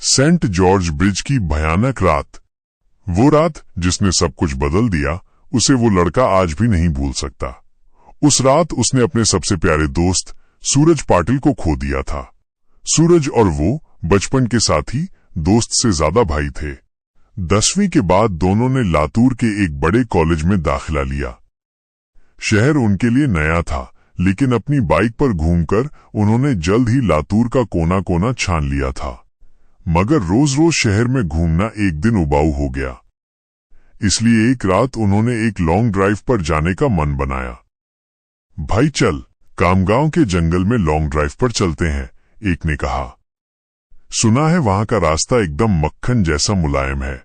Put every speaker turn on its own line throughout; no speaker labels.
Saint George bridge की भयानक रात। वो रात जिसने सब कुछ बदल दिया, उसे वो लड़का आज भी नहीं भूल सकता। उस रात उसने अपने सबसे प्यारे दोस्त सूरज पाटिल को खो दिया था। सूरज और वो बचपन के साथी, दोस्त से ज्यादा भाई थे। 10वीं के बाद दोनों ने लातूर के एक बड़े कॉलेज में दाखिला लिया। शहर उनके लिए नया था, लेकिन अपनी बाइक पर घूमकर उन्होंने जल्द ही लातूर का कोना कोना छान लिया था। मगर रोज रोज शहर में घूमना एक दिन उबाऊ हो गया। इसलिए एक रात उन्होंने एक लॉन्ग ड्राइव पर जाने का मन बनाया। भाई चल, कामगांव के जंगल में लॉन्ग ड्राइव पर चलते हैं, एक ने कहा। सुना है वहां का रास्ता एकदम मक्खन जैसा मुलायम है।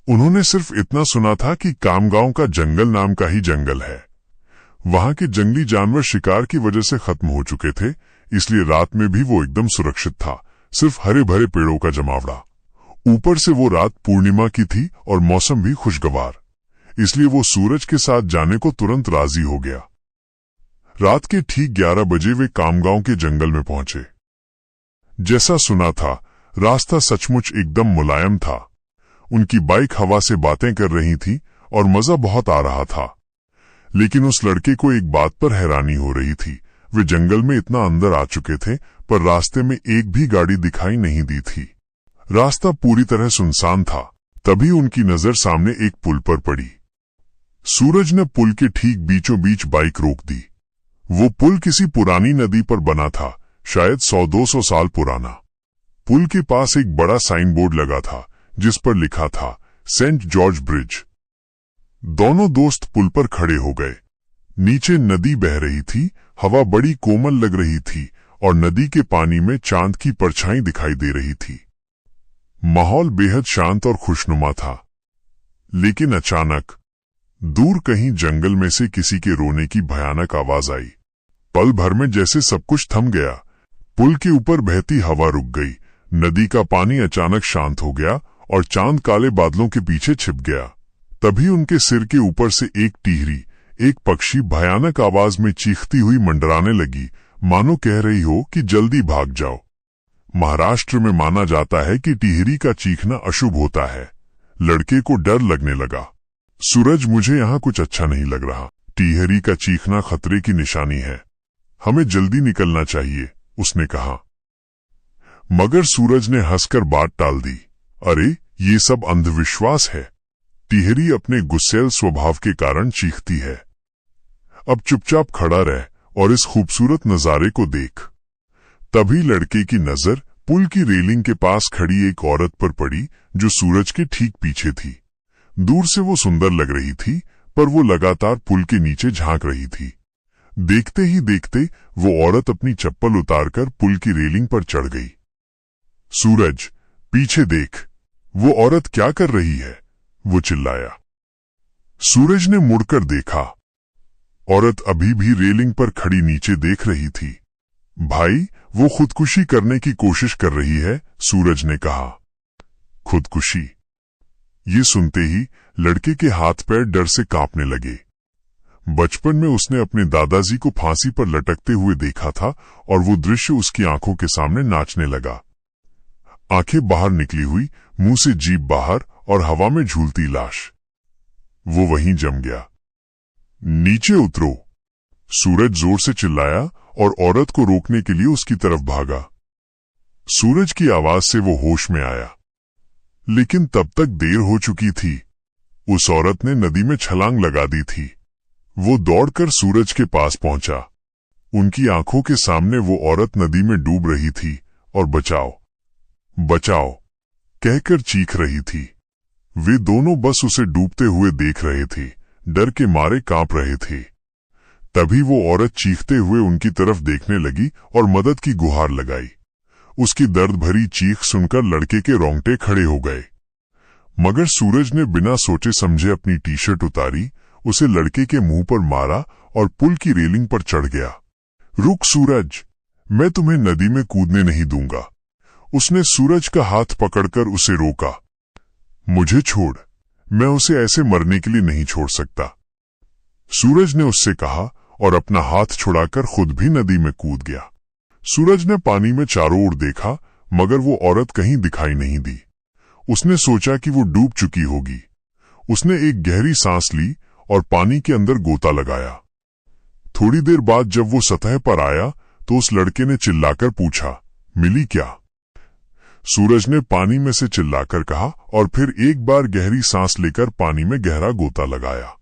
उन्होंने सिर्फ इतना सुना था कि कामगांव का जंगल नाम का ही जंगल है। वहां के जंगली जानवर शिकार की वजह से खत्म हो चुके थे, इसलिए रात में भी वो एकदम सुरक्षित था, सिर्फ हरे भरे पेड़ों का जमावड़ा। ऊपर से वो रात पूर्णिमा की थी और मौसम भी खुशगवार, इसलिए वो सूरज के साथ जाने को तुरंत राजी हो गया। रात के ठीक 11 बजे वे कामगांव के जंगल में पहुंचे। जैसा सुना था, रास्ता सचमुच एकदम मुलायम था। उनकी बाइक हवा से बातें कर रही थी और मजा बहुत आ रहा था। लेकिन उस लड़के को एक बात पर हैरानी हो रही थी। वे जंगल में इतना अंदर आ चुके थे, पर रास्ते में एक भी गाड़ी दिखाई नहीं दी थी। रास्ता पूरी तरह सुनसान था। तभी उनकी नजर सामने एक पुल पर पड़ी। सूरज ने पुल के ठीक बीचों बीच बाइक रोक दी। वो पुल किसी पुरानी नदी पर बना था, शायद 100-200 साल पुराना। पुल के पास एक बड़ा साइन बोर्ड लगा था, जिस पर लिखा था सेंट जॉर्ज ब्रिज। दोनों दोस्त पुल पर खड़े हो गए। नीचे नदी बह रही थी, हवा बड़ी कोमल लग रही थी और नदी के पानी में चांद की परछाई दिखाई दे रही थी। माहौल बेहद शांत और खुशनुमा था। लेकिन अचानक दूर कहीं जंगल में से किसी के रोने की भयानक आवाज आई। पल भर में जैसे सब कुछ थम गया। पुल के ऊपर बहती हवा रुक गई, नदी का पानी अचानक शांत हो गया और चांद काले बादलों के पीछे छिप गया। तभी उनके सिर के ऊपर से एक टिहरी, एक पक्षी भयानक आवाज में चीखती हुई मंडराने लगी, मानो कह रही हो कि जल्दी भाग जाओ। महाराष्ट्र में माना जाता है कि टिहरी का चीखना अशुभ होता है। लड़के को डर लगने लगा। सूरज, मुझे यहाँ कुछ अच्छा नहीं लग रहा। टिहरी का चीखना खतरे की निशानी है, हमें जल्दी निकलना चाहिए, उसने कहा। मगर सूरज ने हंसकर बात टाल दी। अरे, ये सब अंधविश्वास है। टिहरी अपने गुस्सैल स्वभाव के कारण चीखती है। अब चुपचाप खड़ा रह और इस खूबसूरत नजारे को देख। तभी लड़के की नजर पुल की रेलिंग के पास खड़ी एक औरत पर पड़ी, जो सूरज के ठीक पीछे थी। दूर से वो सुंदर लग रही थी, पर वो लगातार पुल के नीचे झांक रही थी। देखते ही देखते वो औरत अपनी चप्पल उतारकर पुल की रेलिंग पर चढ़ गई। सूरज, पीछे देख, वो औरत क्या कर रही है, वो चिल्लाया। सूरज ने मुड़कर देखा। औरत अभी भी रेलिंग पर खड़ी नीचे देख रही थी। भाई, वो खुदकुशी करने की कोशिश कर रही है, सूरज ने कहा। खुदकुशी? ये सुनते ही लड़के के हाथ पैर डर से कांपने लगे। बचपन में उसने अपने दादाजी को फांसी पर लटकते हुए देखा था और वो दृश्य उसकी आंखों के सामने नाचने लगा। आंखें बाहर निकली हुई, मुंह से जीभ बाहर और हवा में झूलती लाश। वो वहीं जम गया। नीचे उतरो, सूरज जोर से चिल्लाया और औरत को रोकने के लिए उसकी तरफ भागा। सूरज की आवाज से वो होश में आया, लेकिन तब तक देर हो चुकी थी। उस औरत ने नदी में छलांग लगा दी थी। वो दौड़कर सूरज के पास पहुंचा। उनकी आंखों के सामने वो औरत नदी में डूब रही थी और बचाओ, बचाओ कहकर चीख रही थी। वे दोनों बस उसे डूबते हुए देख रहे थे, डर के मारे कांप रहे थे। तभी वो औरत चीखते हुए उनकी तरफ देखने लगी और मदद की गुहार लगाई। उसकी दर्द भरी चीख सुनकर लड़के के रोंगटे खड़े हो गए। मगर सूरज ने बिना सोचे समझे अपनी टी-शर्ट उतारी, उसे लड़के के मुंह पर मारा और पुल की रेलिंग पर चढ़ गया। रुक सूरज, मैं तुम्हें नदी में कूदने नहीं दूंगा। उसने सूरज का हाथ पकड़कर उसे रोका। मुझे छोड़, मैं उसे ऐसे मरने के लिए नहीं छोड़ सकता, सूरज ने उससे कहा और अपना हाथ छुड़ाकर खुद भी नदी में कूद गया। सूरज ने पानी में चारों ओर देखा। मगर वो औरत कहीं दिखाई नहीं दी। उसने सोचा कि वो डूब चुकी होगी। उसने एक गहरी सांस ली और पानी के अंदर गोता लगाया। थोड़ी देर बाद जब वो सतह पर आया तो उस लड़के ने चिल्लाकर पूछा, मिली क्या? सूरज ने पानी में से चिल्लाकर कहा और फिर एक बार गहरी सांस लेकर पानी में गहरा गोता लगाया।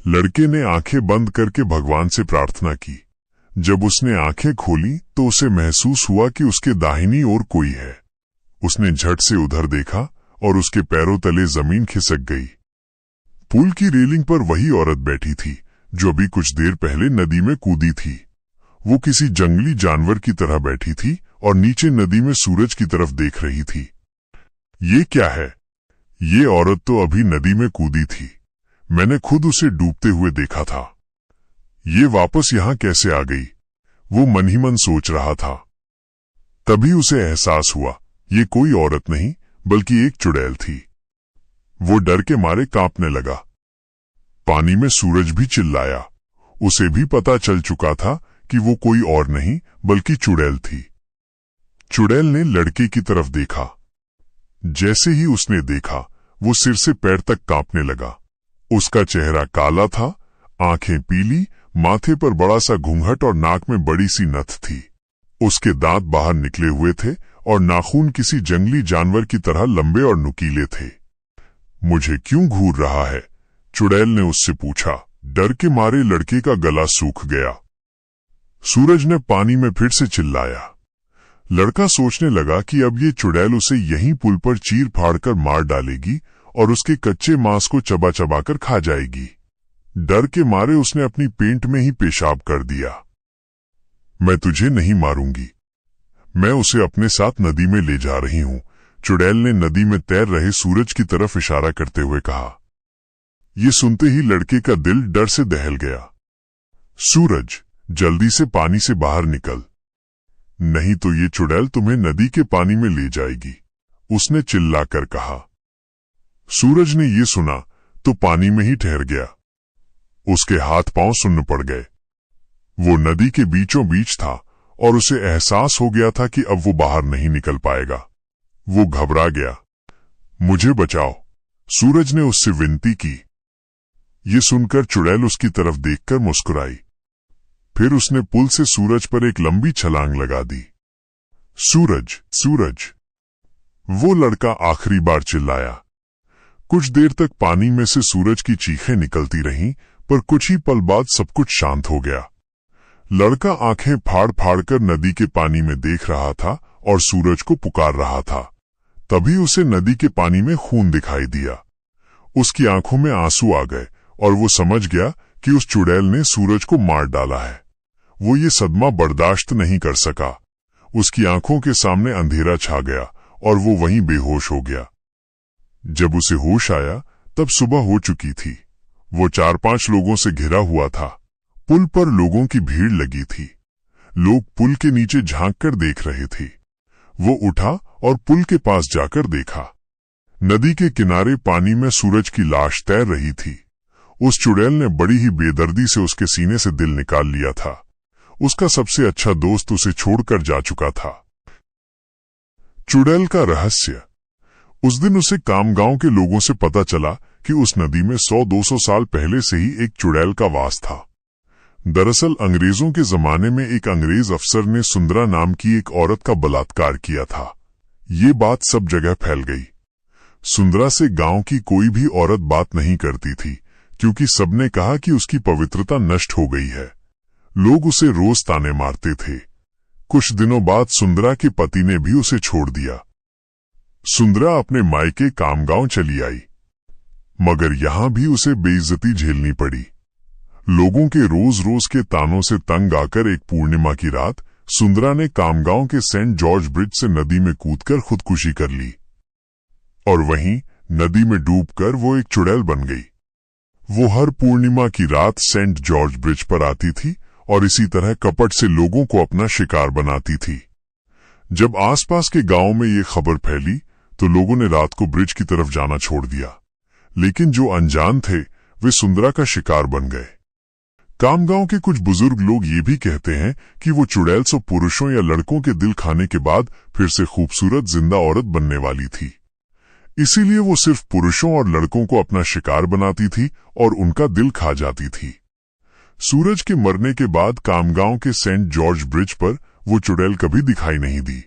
लड़के ने आंखें बंद करके भगवान से प्रार्थना की। जब उसने आंखें खोली तो उसे महसूस हुआ कि उसके दाहिनी ओर कोई है। उसने झट से उधर देखा और उसके पैरों तले जमीन खिसक गई। पुल की रेलिंग पर वही औरत बैठी थी जो अभी कुछ देर पहले नदी में कूदी थी। वो किसी जंगली जानवर की तरह बैठी थी और नीचे नदी में सूरज की तरफ देख रही थी। ये क्या है? ये औरत तो अभी नदी में कूदी थी। मैंने खुद उसे डूबते हुए देखा था। ये वापस यहां कैसे आ गई? वो मन ही मन सोच रहा था। तभी उसे एहसास हुआ ये कोई औरत नहीं बल्कि एक चुड़ैल थी। वो डर के मारे कांपने लगा। पानी में सूरज भी चिल्लाया। उसे भी पता चल चुका था कि वो कोई और नहीं बल्कि चुड़ैल थी। चुड़ैल ने लड़के की तरफ देखा। जैसे ही उसने देखा वो सिर से पैर तक कांपने लगा। उसका चेहरा काला था, आंखें पीली, माथे पर बड़ा सा घूंघट और नाक में बड़ी सी नथ थी। उसके दांत बाहर निकले हुए थे और नाखून किसी जंगली जानवर की तरह लंबे और नुकीले थे। मुझे क्यों घूर रहा है? चुड़ैल ने उससे पूछा। डर के मारे लड़के का गला सूख गया। सूरज ने पानी में फिर से चिल्लाया। लड़का सोचने लगा कि अब ये चुड़ैल उसे यहीं पुल पर चीर फाड़ कर मार डालेगी और उसके कच्चे मांस को चबा चबा कर खा जाएगी। डर के मारे उसने अपनी पेंट में ही पेशाब कर दिया। मैं तुझे नहीं मारूंगी, मैं उसे अपने साथ नदी में ले जा रही हूं, चुड़ैल ने नदी में तैर रहे सूरज की तरफ इशारा करते हुए कहा। ये सुनते ही लड़के का दिल डर से दहल गया। सूरज, जल्दी से पानी से बाहर निकल, नहीं तो ये चुड़ैल तुम्हें नदी के पानी में ले जाएगी, उसने चिल्लाकर कहा। सूरज ने ये सुना तो पानी में ही ठहर गया। उसके हाथ पांव सुन्न पड़ गए। वो नदी के बीचों बीच था और उसे एहसास हो गया था कि अब वो बाहर नहीं निकल पाएगा। वो घबरा गया। मुझे बचाओ, सूरज ने उससे विनती की। ये सुनकर चुड़ैल उसकी तरफ देखकर मुस्कुराई। फिर उसने पुल से सूरज पर एक लंबी छलांग लगा दी। सूरज, सूरज, वो लड़का आखिरी बार चिल्लाया। कुछ देर तक पानी में से सूरज की चीखें निकलती रहीं, पर कुछ ही पल बाद सब कुछ शांत हो गया। लड़का आंखें फाड़ फाड़ कर नदी के पानी में देख रहा था और सूरज को पुकार रहा था। तभी उसे नदी के पानी में खून दिखाई दिया। उसकी आंखों में आंसू आ गए और वो समझ गया कि उस चुड़ैल ने सूरज को मार डाला है। वो ये सदमा बर्दाश्त नहीं कर सका। उसकी आंखों के सामने अंधेरा छा गया और वो वहीं बेहोश हो गया। जब उसे होश आया तब सुबह हो चुकी थी। वो 4-5 लोगों से घिरा हुआ था। पुल पर लोगों की भीड़ लगी थी। लोग पुल के नीचे झांक कर देख रहे थे। वो उठा और पुल के पास जाकर देखा। नदी के किनारे पानी में सूरज की लाश तैर रही थी। उस चुड़ैल ने बड़ी ही बेदर्दी से उसके सीने से दिल निकाल लिया था। उसका सबसे अच्छा दोस्त उसे छोड़कर जा चुका था। चुड़ैल का रहस्य। उस दिन उसे कामगांव के लोगों से पता चला कि उस नदी में 100-200 साल पहले से ही एक चुड़ैल का वास था। दरअसल अंग्रेजों के जमाने में एक अंग्रेज अफसर ने सुंदरा नाम की एक औरत का बलात्कार किया था। ये बात सब जगह फैल गई। सुंदरा से गांव की कोई भी औरत बात नहीं करती थी, क्योंकि सबने कहा कि उसकी पवित्रता नष्ट हो गई है। लोग उसे रोज ताने मारते थे। कुछ दिनों बाद सुंदरा के पति ने भी उसे छोड़ दिया। सुंदरा अपने मायके कामगांव चली आई, मगर यहां भी उसे बेइज्जती झेलनी पड़ी। लोगों के रोज रोज के तानों से तंग आकर एक पूर्णिमा की रात सुंदरा ने कामगांव के सेंट जॉर्ज ब्रिज से नदी में कूदकर खुदकुशी कर ली और वहीं नदी में डूबकर वो एक चुड़ैल बन गई। वो हर पूर्णिमा की रात सेंट जॉर्ज ब्रिज पर आती थी और इसी तरह कपट से लोगों को अपना शिकार बनाती थी। जब आसपास के गांव में ये खबर फैली तो लोगों ने रात को ब्रिज की तरफ जाना छोड़ दिया, लेकिन जो अनजान थे वे सुंदरा का शिकार बन गए। कामगांव के कुछ बुजुर्ग लोग ये भी कहते हैं कि वो चुड़ैल सब पुरुषों या लड़कों के दिल खाने के बाद फिर से खूबसूरत जिंदा औरत बनने वाली थी। इसीलिए वो सिर्फ पुरुषों और लड़कों को अपना शिकार बनाती थी और उनका दिल खा जाती थी। सूरज के मरने के बाद कामगांव के सेंट जॉर्ज ब्रिज पर वो चुड़ैल कभी दिखाई नहीं दी।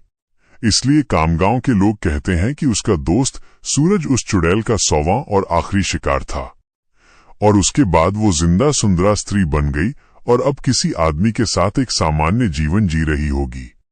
इसलिए कामगांव के लोग कहते हैं कि उसका दोस्त सूरज उस चुड़ैल का 100वां और आखिरी शिकार था, और उसके बाद वो जिंदा सुंदरा स्त्री बन गई और अब किसी आदमी के साथ एक सामान्य जीवन जी रही होगी।